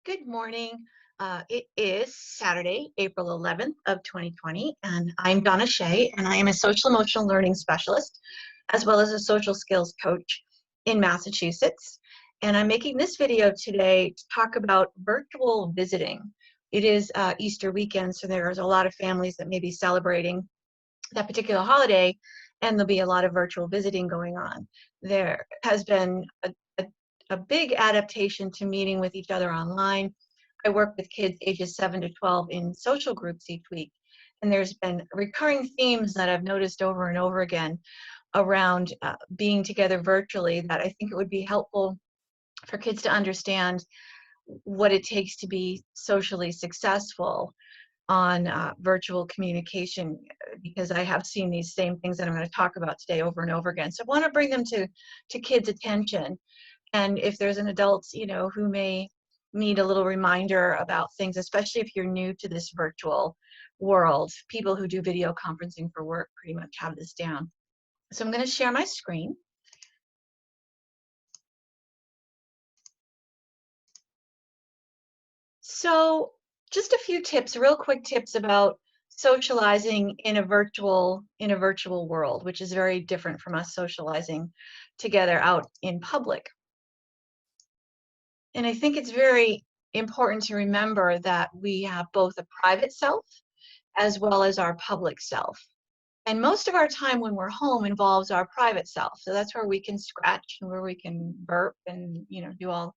Good morning. It is Saturday, April 11th of 2020, and I'm Donna Shea, and I am a social emotional learning specialist, as well as a social skills coach in Massachusetts. And I'm making this video today to talk about virtual visiting. It is Easter weekend, so there's a lot of families that may be celebrating that particular holiday, and there'll be a lot of virtual visiting going on. There has been a big adaptation to meeting with each other online. I work with kids ages 7 to 12 in social groups each week, and there's been recurring themes that I've noticed over and over again around being together virtually that I think it would be helpful for kids to understand what it takes to be socially successful on virtual communication, because I have seen these same things that I'm going to talk about today over and over again. So I want to bring them to kids' attention. And if there's an adult, who may need a little reminder about things, especially if you're new to this virtual world, people who do video conferencing for work pretty much have this down. So I'm going to share my screen. So just a few tips, real quick tips about socializing in a virtual world, which is very different from us socializing together out in public. And I think it's very important to remember that we have both a private self as well as our public self. And most of our time when we're home involves our private self. So that's where we can scratch and where we can burp and do all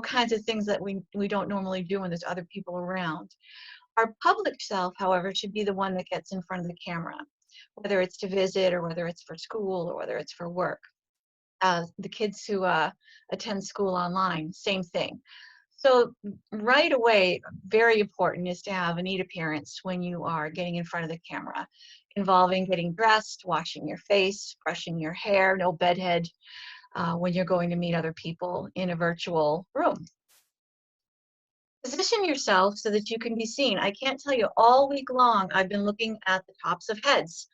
kinds of things that we don't normally do when there's other people around. Our public self, however, should be the one that gets in front of the camera, whether it's to visit or whether it's for school or whether it's for work. The kids who attend school online, same thing. So right away, very important is to have a neat appearance when you are getting in front of the camera, involving getting dressed, washing your face, brushing your hair, no bedhead when you're going to meet other people in a virtual room. Position yourself so that you can be seen. I can't tell you, all week long I've been looking at the tops of heads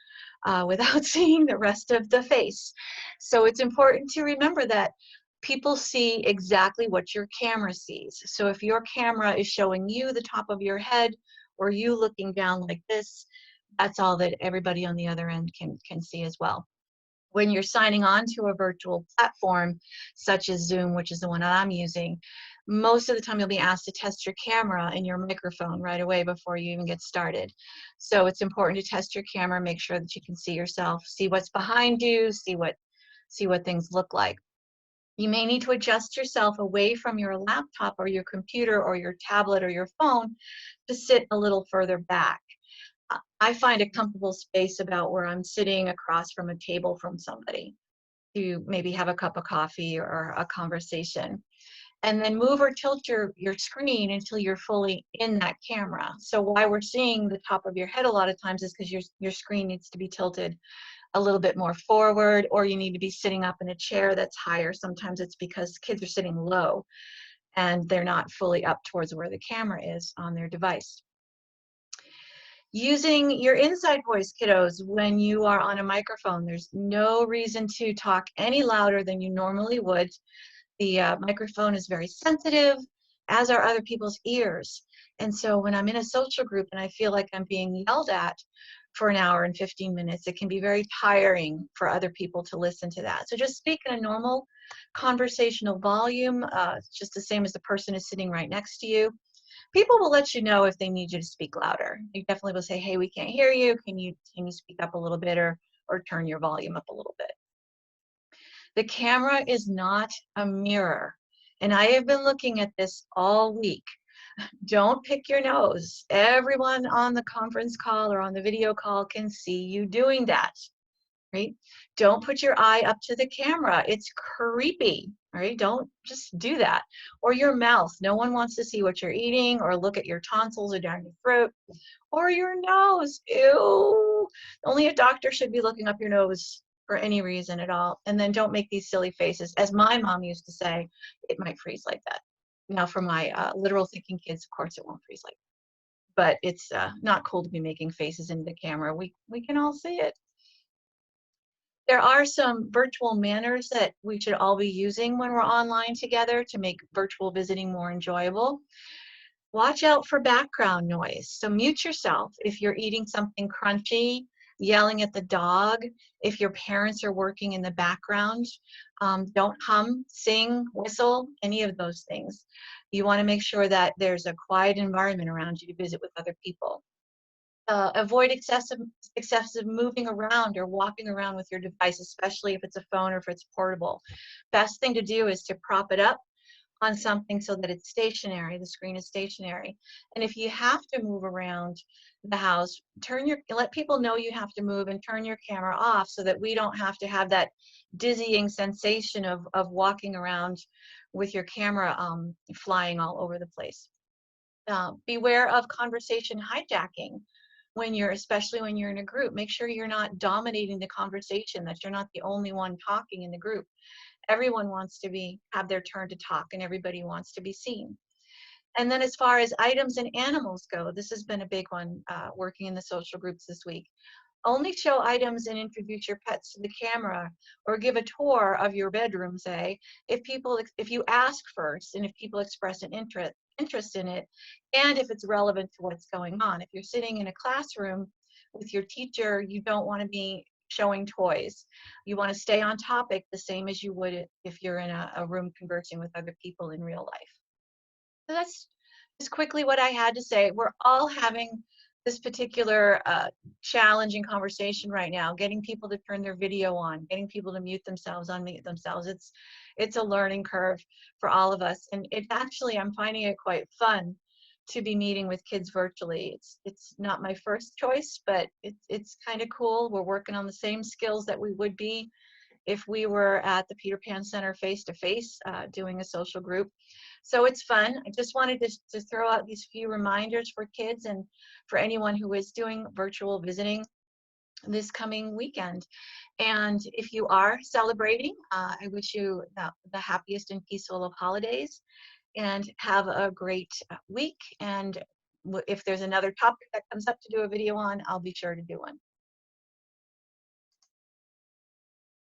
without seeing the rest of the face. So it's important to remember that people see exactly what your camera sees. So if your camera is showing you the top of your head or you looking down like this, that's all that everybody on the other end can see as well. When you're signing on to a virtual platform such as Zoom, which is the one that I'm using, most of the time you'll be asked to test your camera and your microphone right away before you even get started. So it's important to test your camera, make sure that you can see yourself, see what's behind you, see what things look like. You may need to adjust yourself away from your laptop or your computer or your tablet or your phone to sit a little further back. I find a comfortable space about where I'm sitting across from a table from somebody to maybe have a cup of coffee or a conversation. And then move or tilt your screen until you're fully in that camera. So why we're seeing the top of your head a lot of times is because your screen needs to be tilted a little bit more forward, or you need to be sitting up in a chair that's higher. Sometimes it's because kids are sitting low and they're not fully up towards where the camera is on their device. Using your inside voice, kiddos, when you are on a microphone. There's no reason to talk any louder than you normally would. The microphone is very sensitive, as are other people's ears. And so when I'm in a social group and I feel like I'm being yelled at for an hour and 15 minutes, it can be very tiring for other people to listen to that. So just speak in a normal conversational volume, just the same as the person is sitting right next to you. People will let you know if they need you to speak louder. They definitely will say, hey, we can't hear you. Can you speak up a little bit or turn your volume up a little bit? The camera is not a mirror. And I have been looking at this all week. Don't pick your nose. Everyone on the conference call or on the video call can see you doing that, right? Don't put your eye up to the camera. It's creepy, right? Don't just do that. Or your mouth. No one wants to see what you're eating or look at your tonsils or down your throat or your nose. Ew. Only a doctor should be looking up your nose for any reason at all. And then don't make these silly faces. As my mom used to say, it might freeze like that. Now for my literal thinking kids, of course it won't freeze like that. But it's not cool to be making faces into the camera. We can all see it. There are some virtual manners that we should all be using when we're online together to make virtual visiting more enjoyable. Watch out for background noise. So mute yourself if you're eating something crunchy, yelling at the dog, if your parents are working in the background. Don't hum, sing, whistle, any of those things. You want to make sure that there's a quiet environment around you to visit with other people. Avoid excessive moving around or walking around with your device, especially if it's a phone or if it's portable. Best thing to do is to prop it up on something so that it's stationary, the screen is stationary. And if you have to move around the house, let people know you have to move and turn your camera off so that we don't have to have that dizzying sensation of walking around with your camera flying all over the place. Beware of conversation hijacking especially when you're in a group. Make sure you're not dominating the conversation, that you're not the only one talking in the group. Everyone wants to have their turn to talk, and everybody wants to be seen. And then as far as items and animals go, this has been a big one working in the social groups this week. Only show items and introduce your pets to the camera, or give a tour of your bedroom, say, if you ask first and if people express an interest in it, and if it's relevant to what's going on. If you're sitting in a classroom with your teacher, you don't want to be showing toys. You want to stay on topic the same as you would if you're in a room conversing with other people in real life. So that's just quickly what I had to say. We're all having this particular challenging conversation right now, getting people to turn their video on, getting people to mute themselves, unmute themselves. It's a learning curve for all of us. And I'm finding it quite fun to be meeting with kids virtually. It's not my first choice, but it's kind of cool. We're working on the same skills that we would be if we were at the Peter Pan Center face-to-face doing a social group. So it's fun. I just wanted to throw out these few reminders for kids and for anyone who is doing virtual visiting this coming weekend. And if you are celebrating, I wish you the happiest and peaceful of holidays, and have a great week. And if there's another topic that comes up to do a video on, I'll be sure to do one.